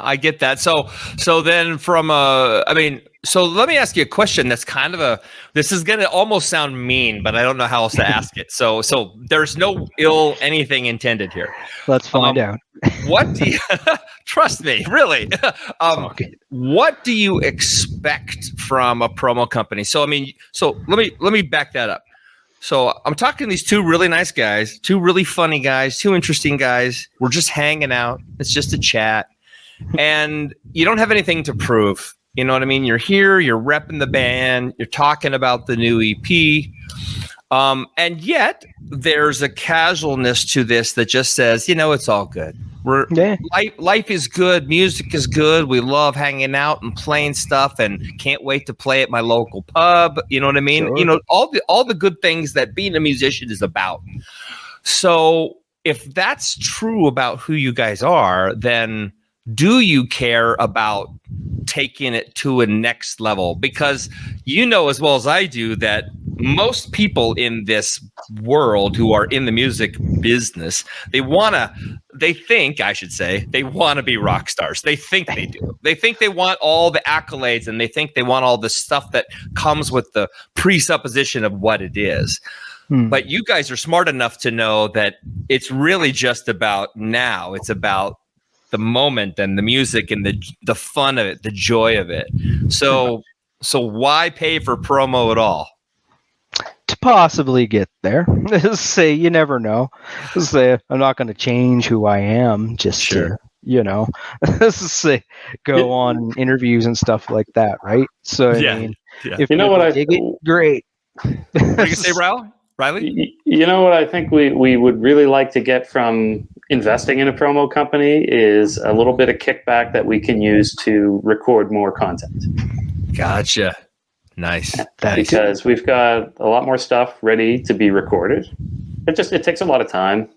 I get that. So then so let me ask you a question that's kind of this is going to almost sound mean, but I don't know how else to ask it. So there's no ill anything intended here. Let's find out. What do you, trust me, really, what do you expect from a promo company? So, let me back that up. So I'm talking to these two really nice guys, two really funny guys, two interesting guys. We're just hanging out. It's just a chat. And you don't have anything to prove. You know what I mean? You're here, you're repping the band, you're talking about the new EP. And yet there's a casualness to this that just says, it's all good. Life is good. Music is good. We love hanging out and playing stuff, and can't wait to play at my local pub. You know what I mean? Sure. All the good things that being a musician is about. So if that's true about who you guys are, then do you care about taking it to a next level? Because as well as I do that most people in this world who are in the music business, they want to be rock stars. They think they do. They think they want all the accolades, and they think they want all the stuff that comes with the presupposition of what it is. But you guys are smart enough to know that it's really just about now. It's about the moment and the music and the fun of it, the joy of it. So why pay for promo at all? To possibly get there. Say you never know. Say I'm not going to change who I am just to, say go on interviews and stuff like that, right? So if you know what I dig it, great. What do you say, Riley? You know what I think we would really like to get from investing in a promo company is a little bit of kickback that we can use to record more content. Gotcha. Nice. Because we've got a lot more stuff ready to be recorded. It takes a lot of time.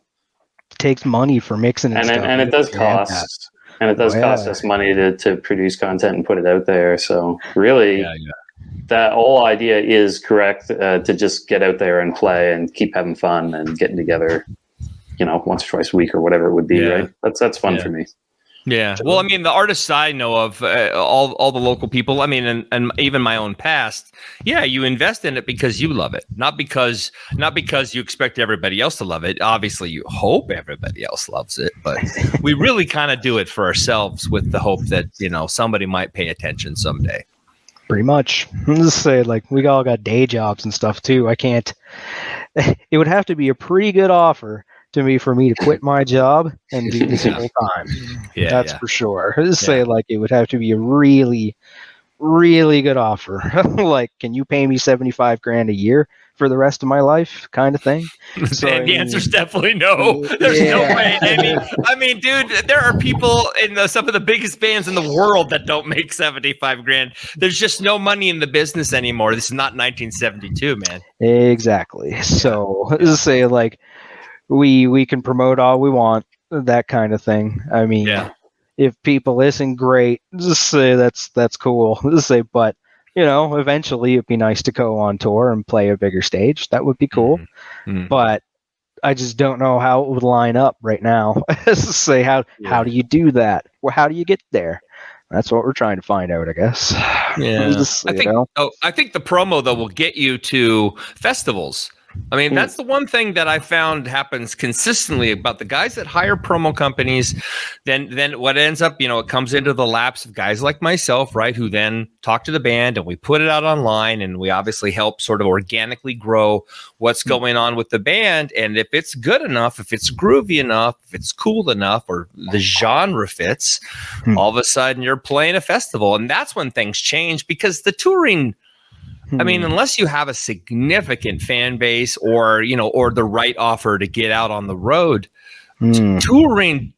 It takes money for mixing and stuff. And it does cost. And it does cost us money to produce content and put it out there. So really, that whole idea is correct, to just get out there and play and keep having fun and getting together, once or twice a week or whatever it would be, right? That's fun for me. Yeah. Well, the artists I know of, all the local people, and even my own past, you invest in it because you love it, not because you expect everybody else to love it. Obviously, you hope everybody else loves it, but we really kind of do it for ourselves with the hope that, somebody might pay attention someday. Pretty much. Let's say, we all got day jobs and stuff too. I can't. It would have to be a pretty good offer for me to quit my job and do this full time. That's for sure. Say it would have to be a really, really good offer. Can you pay me $75,000 a year for the rest of my life, kind of thing? So and the answer's definitely no. There's no way. Dude, there are people in some of the biggest bands in the world that don't make $75,000. There's just no money in the business anymore. This is not 1972, man. Exactly. So say we can promote all we want, that kind of thing. If people listen, great. Just say that's cool. Just say, but eventually it'd be nice to go on tour and play a bigger stage. That would be cool. But I just don't know how it would line up right now. Say how do you do that? Well, how do you get there? That's what we're trying to find out, I guess. Yeah. I think the promo though will get you to festivals. That's the one thing that I found happens consistently about the guys that hire promo companies. Then what ends up, it comes into the laps of guys like myself, right, who then talk to the band and we put it out online and we obviously help sort of organically grow what's going on with the band. And if it's good enough, if it's groovy enough, if it's cool enough, or the genre fits, all of a sudden you're playing a festival. And that's when things change, because the touring, unless you have a significant fan base or the right offer to get out on the road, touring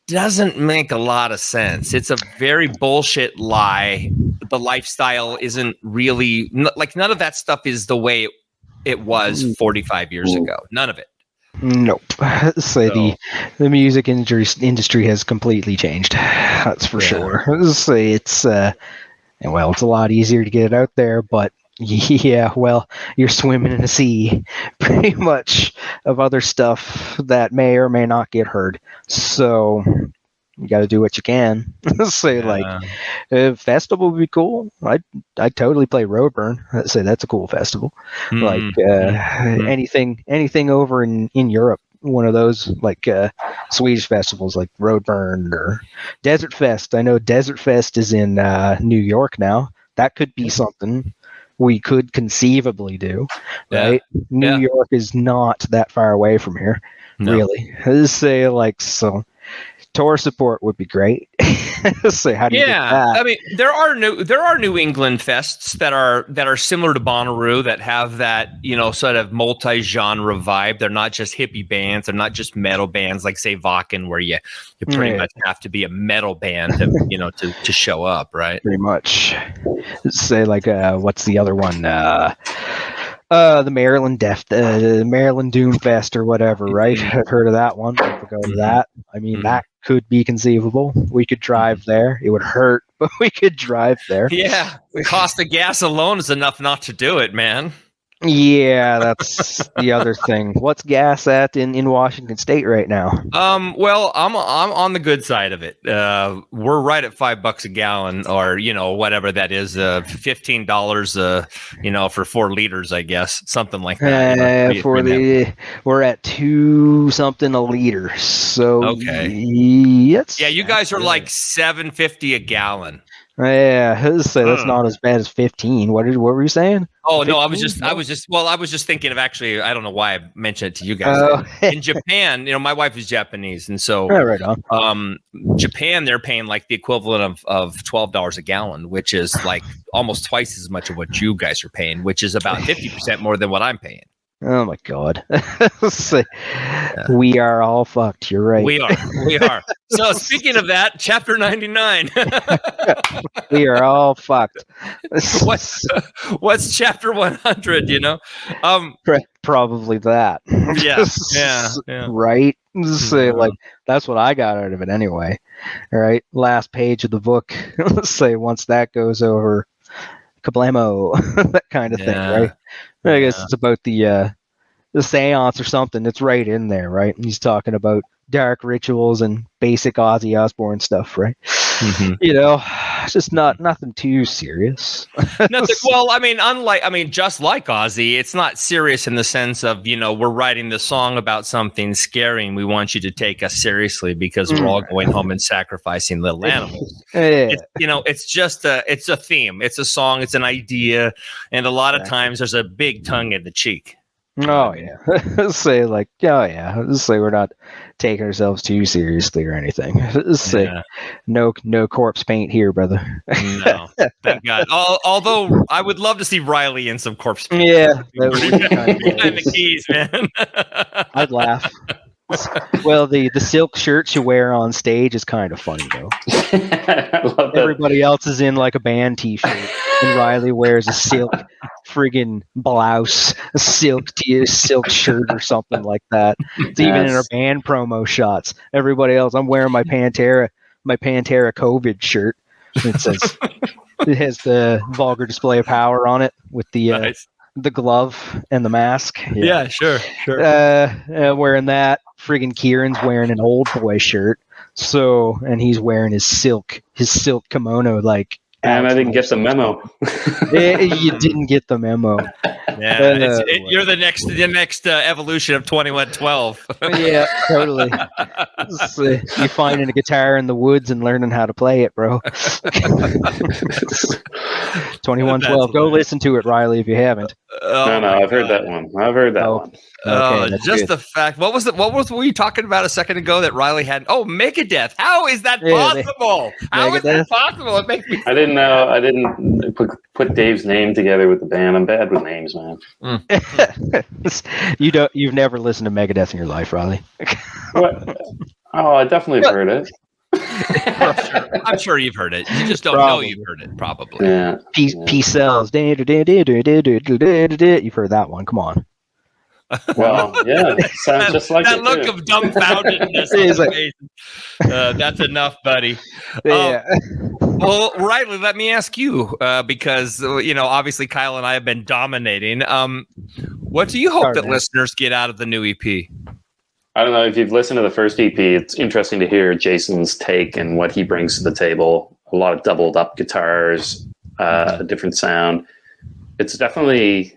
doesn't make a lot of sense. It's a very bullshit lie. The lifestyle isn't really like none of that stuff is the way it was 45 years ago. None of it. Nope. So the music industry has completely changed. That's for sure. So it's it's a lot easier to get it out there, but yeah, well, you're swimming in a sea pretty much of other stuff that may or may not get heard. So you got to do what you can. Say like a festival would be cool. I'd totally play Roadburn. I'd say that's a cool festival. Like anything over in Europe, one of those like Swedish festivals like Roadburn or Desert Fest. I know Desert Fest is in New York now. That could be something we could conceivably do, right? New York is not that far away from here, really. I'd say like so. Tour support would be great. So how do you get that? I mean, there are New England fests that are similar to Bonnaroo that have that, sort of multi-genre vibe. They're not just hippie bands. They're not just metal bands like say Wacken, where you pretty much have to be a metal band to show up, right? Pretty much. Say like what's the other one? The Maryland Maryland Doom Fest or whatever, right? I've heard of that one. People go to that. I mean, that could be conceivable. We could drive there. It would hurt, but we could drive there. Yeah, the cost of gas alone is enough not to do it, man. Yeah, that's the other thing. What's gas at in Washington State right now? Well, I'm on the good side of it. We're right at $5 a gallon, or whatever that is, $15, for 4 liters, I guess, something like that. We're at 2 something a liter. So okay, you guys are like $7.50 a gallon. Yeah, that's not as bad as 15. What were you saying? Oh 15? No, I was just thinking of actually. I don't know why I mentioned it to you guys. In Japan, my wife is Japanese, and so right on. Japan, they're paying like the equivalent of $12 a gallon, which is like almost twice as much of what you guys are paying, which is about 50% more than what I'm paying. Oh my God. We are all fucked. You're right. We are. So speaking of that, chapter 99. We are all fucked. What's chapter 100, Probably that. Yeah. Right? Say like that's what I got out of it anyway. All right. Last page of the book. Let's say once that goes over, kablamo, that kind of thing, right? I guess it's about the seance or something. It's right in there, right? He's talking about dark rituals and basic Ozzy Osbourne stuff, right? It's just nothing too serious. Nothing. Well, just like Ozzy, it's not serious in the sense of, we're writing the song about something scary and we want you to take us seriously because we're all going home and sacrificing little animals. It's just it's a theme. It's a song. It's an idea. And a lot of times there's a big tongue in the cheek. Oh yeah. Say like, say we're not taking ourselves too seriously or anything. Say no corpse paint here, brother. No, thank God. Although I would love to see Riley in some corpse paint. Yeah, that would be kind of behind the keys, man. I'd laugh. Well, the silk shirts you wear on stage is kind of funny though. Everybody else is in like a band t-shirt, and Riley wears a silk friggin' blouse, a silk shirt or something like that. It's even in our band promo shots. Everybody else, I'm wearing my Pantera COVID shirt. It has the vulgar display of power on it with the the glove and the mask. Yeah, sure. Wearing that. Friggin' Kieran's wearing an old boy shirt. So, and he's wearing his silk kimono, like. And I didn't get the memo. You didn't get the memo. Yeah, you're the next evolution of 2112. Yeah, totally. You finding a guitar in the woods and learning how to play it, bro. 2112. Go listen to it, Riley, if you haven't. No, I've heard that one. One. Okay, just good. The fact. What were you talking about a second ago that Riley had? Oh, Megadeth. How is that possible? How is that possible? It makes me. I didn't know. I didn't put Dave's name together with the band. I'm bad with names, man. You've never listened to Megadeth in your life, Riley. What? Oh, I definitely have heard it. I'm sure you've heard it. You just don't know you've heard it, probably. Yeah. P cells. You've heard that one. Come on. Well, yeah, sounds just like that it look too. of dumbfoundedness on his face. That's enough, buddy. Yeah. Well, Riley, let me ask you, because obviously Kyle and I have been dominating. What do you hope that listeners get out of the new EP? I don't know if you've listened to the first EP. It's interesting to hear Jason's take and what he brings to the table. A lot of doubled up guitars, a different sound. It's definitely.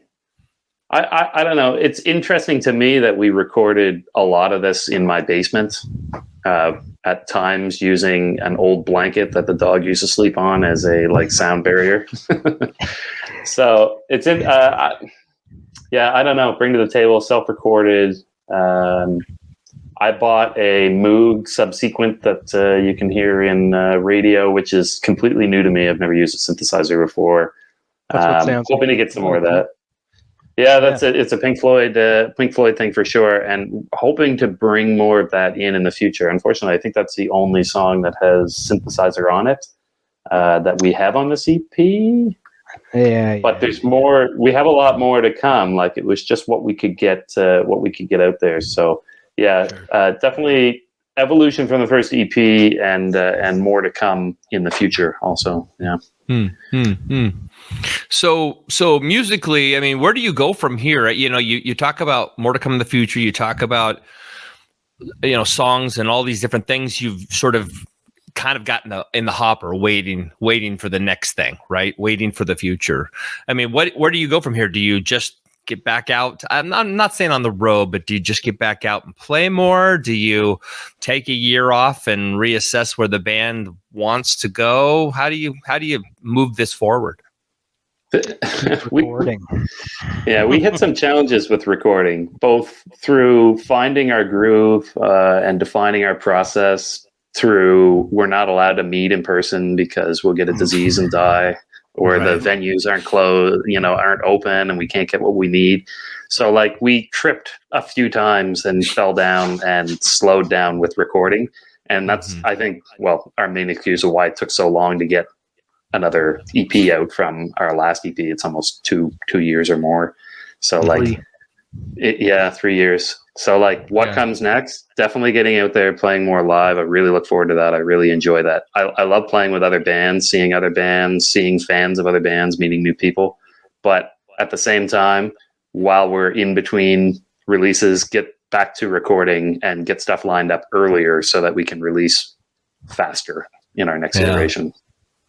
I don't know. It's interesting to me that we recorded a lot of this in my basement, at times using an old blanket that the dog used to sleep on as a sound barrier. So it's in. I don't know. Bring to the table, self-recorded. I bought a Moog subsequent that you can hear in radio, which is completely new to me. I've never used a synthesizer before. Hoping to get some more of that. Yeah, that's it. It's a Pink Floyd thing for sure, and hoping to bring more of that in the future. Unfortunately, I think that's the only song that has synthesizer on it that we have on this EP. Yeah, but there's more. We have a lot more to come. It was just what we could get out there. So yeah, definitely evolution from the first EP, and more to come in the future. Also, yeah. So musically, I mean, where do you go from here? You talk about more to come in the future. You talk about, songs and all these different things you've sort of kind of gotten in the hopper, waiting for the next thing, right? Waiting for the future. I mean, where do you go from here? Do you just get back out? I'm not saying on the road, but do you just get back out and play more? Do you take a year off and reassess where the band wants to go? How do you move this forward? Recording. We hit some challenges with recording, both through finding our groove and defining our process. Through we're not allowed to meet in person because we'll get a disease and die, or the venues aren't closed, aren't open, and we can't get what we need. So we tripped a few times and fell down and slowed down with recording, and that's I think our main excuse of why it took so long to get another EP out from our last EP. It's almost two years or more. So 3 years. So what comes next? Definitely getting out there, playing more live. I really look forward to that. I really enjoy that. I love playing with other bands, seeing fans of other bands, meeting new people. But at the same time, while we're in between releases, get back to recording and get stuff lined up earlier so that we can release faster in our next iteration.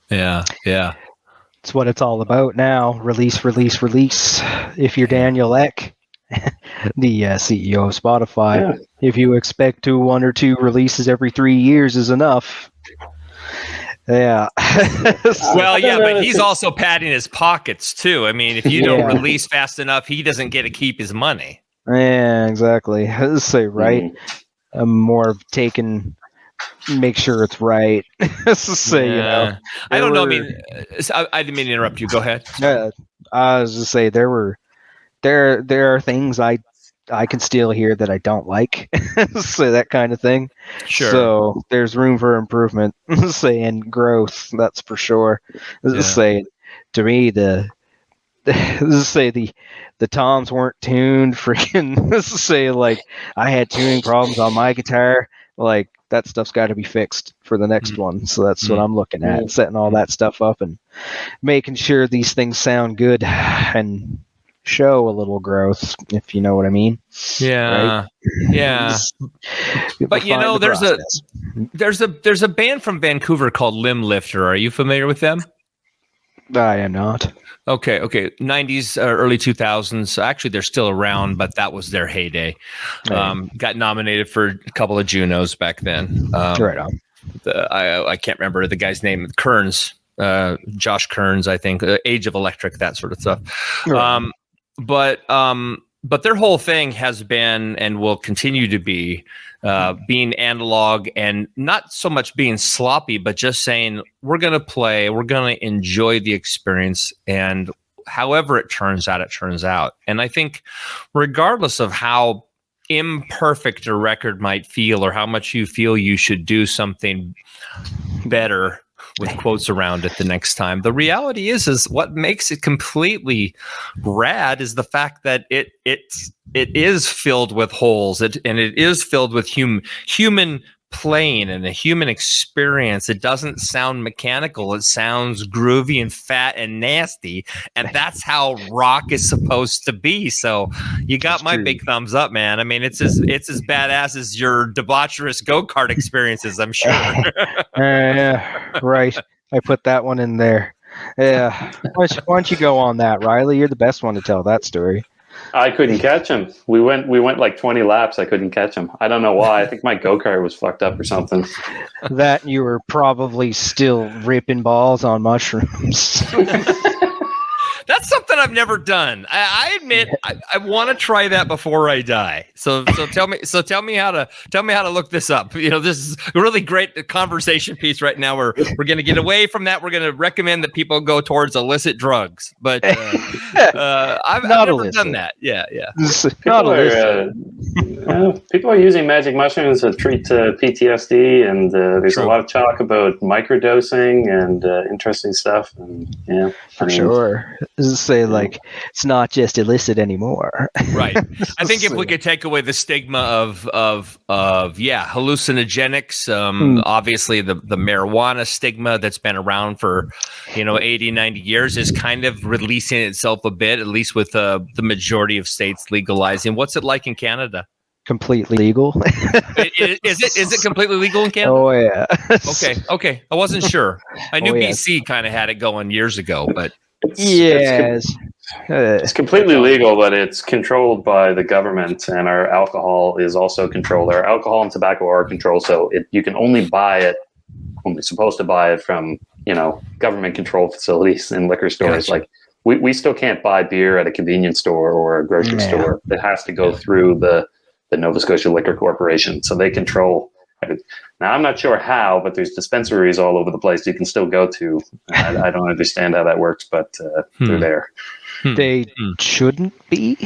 Yeah. It's what it's all about now. Release. If you're Daniel Ek, the CEO of Spotify, if you expect 1 or 2 releases every 3 years is enough. Yeah. But he's also padding his pockets too. I mean, if you don't release fast enough, he doesn't get to keep his money. Yeah, exactly. Let's say right. I'm more of make sure it's right. I don't know. I mean, I didn't mean to interrupt you. Go ahead. I was just say there are things I can still hear that I don't like. So that kind of thing. Sure. So there's room for improvement. And growth. That's for sure. To me the toms weren't tuned. Freaking I had tuning problems on my guitar. That stuff's got to be fixed for the next one. So that's what I'm looking at, setting all that stuff up and making sure these things sound good and show a little growth, if you know what I mean. Yeah. Right? Yeah. But there's a band from Vancouver called Limb Lifter. Are you familiar with them? I am not. Okay. 90s, early 2000s. Actually, they're still around, but that was their heyday. Got nominated for a couple of Junos back then. Right on. I can't remember the guy's name. Kearns, Josh Kearns, I think. Age of Electric, that sort of stuff. Right. But their whole thing has been and will continue to be being analog and not so much being sloppy, but just saying we're going to play, we're going to enjoy the experience, and however it turns out, it turns out. And I think regardless of how imperfect a record might feel, or how much you feel you should do something better, with quotes around it, the next time. The reality is what makes it completely rad is the fact that it is filled with holes, and it is filled with human playing and a human experience. It doesn't sound mechanical. It sounds groovy and fat and nasty, and that's how rock is supposed to be. So you got my big thumbs up, man. I mean, it's as badass as your debaucherous go-kart experiences, I'm sure. Yeah, right. I put that one in there. Yeah. Why don't you go on that, Riley? You're the best one to tell that story. I couldn't catch him. We went like 20 laps. I couldn't catch him. I don't know why. I think my go-kart was fucked up or something. That you were probably still ripping balls on mushrooms. That's something I've never done. I admit I want to try that before I die. So tell me how to look this up. You know, this is a really great conversation piece right now. We're going to get away from that. We're going to recommend that people go towards illicit drugs, but I've never done that. Yeah. People are using magic mushrooms to treat PTSD, and there's a lot of talk about microdosing and interesting stuff. And sure. Say like it's not just illicit anymore. Right. I think if we could take away the stigma of hallucinogenics, obviously the marijuana stigma that's been around for 80, 90 years is kind of releasing itself a bit, at least with the majority of states legalizing. What's it like in Canada? Completely legal. Is it completely legal in Canada? Oh yeah. Okay. I wasn't sure. I knew BC kind of had it going years ago, but it's completely legal, but it's controlled by the government, and our alcohol is also controlled. Our alcohol and tobacco are controlled, so you can only supposed to buy it from government controlled facilities and liquor stores. Gotcha. Like we still can't buy beer at a convenience store or a grocery store. It has to go through the Nova Scotia Liquor Corporation, so they control. Now, I'm not sure how, but there's dispensaries all over the place you can still go to. I don't understand how that works, but they're there. They shouldn't be,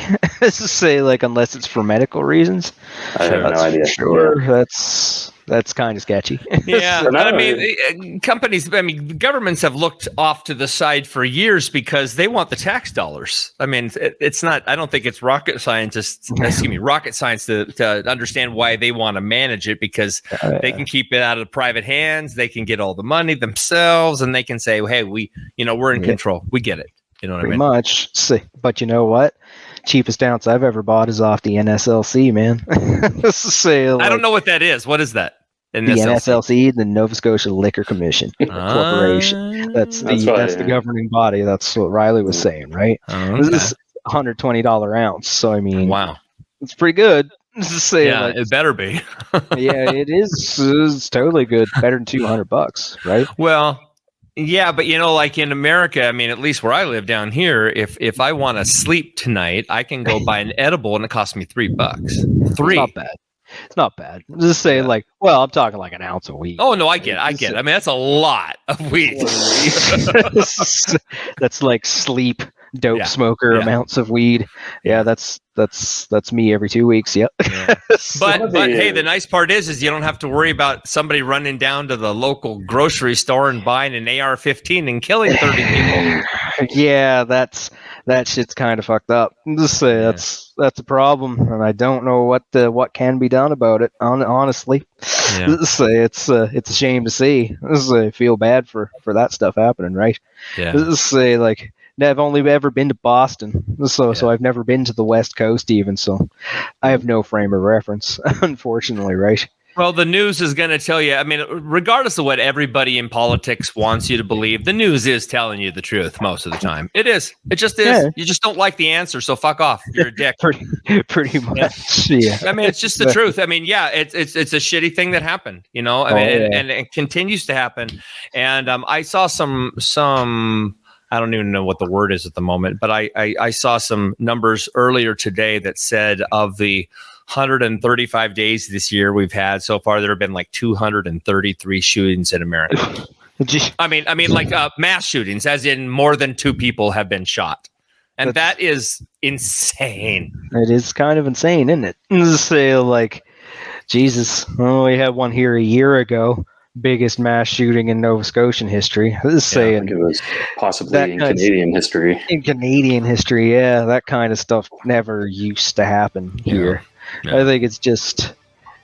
say, like, unless it's for medical reasons. I have no idea. Sure, yeah. That's kind of sketchy. Yeah, but I mean, governments have looked off to the side for years because they want the tax dollars. I mean, it's not. I don't think it's rocket science to understand why they want to manage it, because they can keep it out of private hands. They can get all the money themselves, and they can say, "Hey, we're in control. We get it." You know what I mean? Pretty much. But you know what? Cheapest ounce I've ever bought is off the NSLC, man. I don't know what that is. What is that? The NSLC, the Nova Scotia Liquor Commission Corporation. That's the governing body. That's what Riley was saying, right? This is $120 ounce. So I mean, wow, it's pretty good. It better be. Yeah, it is. It's totally good. Better than $200, right? Well. Yeah, but like in America, I mean, at least where I live down here, if I want to sleep tonight, I can go buy an edible and it costs me $3. It's not bad. Just say I'm talking like an ounce of weed. Oh no, I get it. I mean, that's a lot of weed. That's like sleep dope smoker amounts of weed. Yeah, that's me every 2 weeks. Yep. Yeah. But hey, the nice part is you don't have to worry about somebody running down to the local grocery store and buying an AR-15 and killing 30 people. Yeah, that shit's kind of fucked up. Just say that's a problem, and I don't know what can be done about it. Honestly, just say it's a shame to see. I feel bad for that stuff happening, right? Yeah. Just say I've only ever been to Boston, so I've never been to the West Coast even, so I have no frame of reference, unfortunately, right? Well, the news is going to tell you, I mean, regardless of what everybody in politics wants you to believe, the news is telling you the truth most of the time. It is. It just is. Yeah. You just don't like the answer, so fuck off. You're a dick. Pretty much, yeah. I mean, it's just the truth. I mean, yeah, it's a shitty thing that happened, and it continues to happen. And I saw some I don't even know what the word is at the moment, but I saw some numbers earlier today that said of the 135 days this year we've had so far, there have been 233 shootings in America. I mean, mass shootings, as in more than 2 people have been shot. And that is insane. It is kind of insane, isn't it? Say, like, Jesus, we had one here a year ago. Biggest mass shooting in Nova Scotian history. I think it was possibly in Canadian history. In Canadian history, yeah. That kind of stuff never used to happen here. Yeah. I think it's just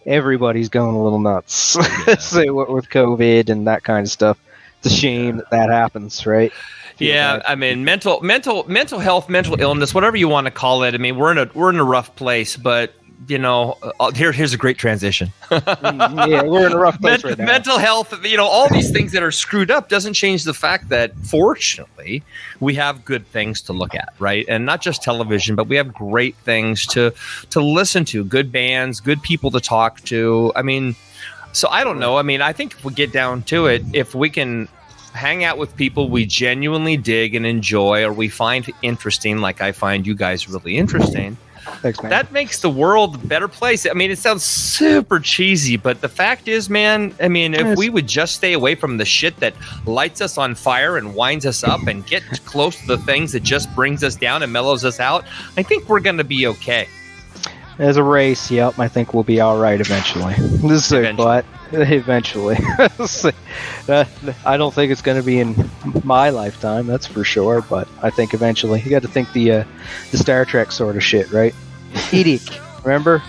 everybody's going a little nuts. Say what with COVID and that kind of stuff. It's a shame that happens, right? Yeah, I mean, mental health, mental illness, whatever you want to call it. I mean, we're in a rough place, but you know, here's a great transition. Yeah, we're in a rough place right now. Mental health, you know, all these things that are screwed up doesn't change the fact that, fortunately, we have good things to look at, right? And not just television, but we have great things to listen to, good bands, good people to talk to. I mean, so I don't know. I mean, I think if we get down to it, if we can hang out with people we genuinely dig and enjoy, or we find interesting, like I find you guys really interesting, thanks, man. That makes the world a better place. I mean, it sounds super cheesy, but the fact is, man, I mean, if we would just stay away from the shit that lights us on fire and winds us up and get close to the things that just brings us down and mellows us out, I think we're going to be okay. As a race, yep, I think we'll be all right eventually. Eventually. I don't think it's going to be in my lifetime, that's for sure, but I think eventually. You got to think the Star Trek sort of shit, right? EDIC, remember?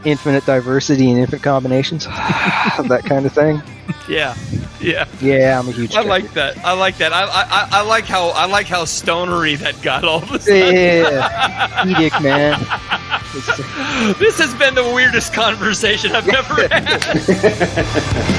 Infinite diversity and infinite combinations. That kind of thing. Yeah. I'm a huge fan. I like that. I like how stonery that got all of a sudden. Yeah. EDIC, man. This has been the weirdest conversation I've ever had.